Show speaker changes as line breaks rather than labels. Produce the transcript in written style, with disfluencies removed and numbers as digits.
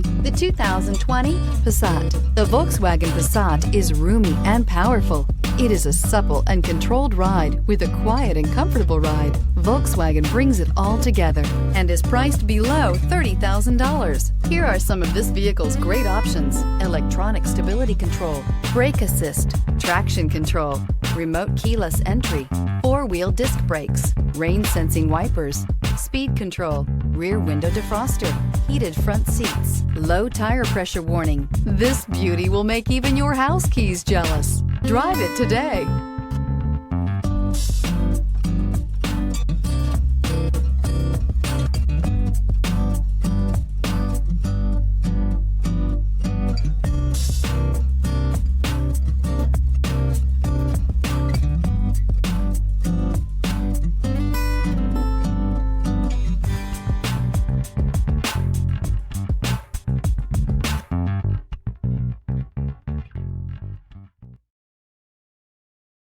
The 2020 Passat. The Volkswagen Passat is roomy and powerful. It is a supple and controlled ride with a quiet and comfortable ride. Volkswagen brings it all together and is priced below $30,000. Here are some of this vehicle's great options: electronic stability control, brake assist, traction control, remote keyless entry, four-wheel disc brakes, rain sensing wipers, speed control, rear window defroster, heated front seats, low tire pressure warning. This beauty will make even your house keys jealous. Drive it today.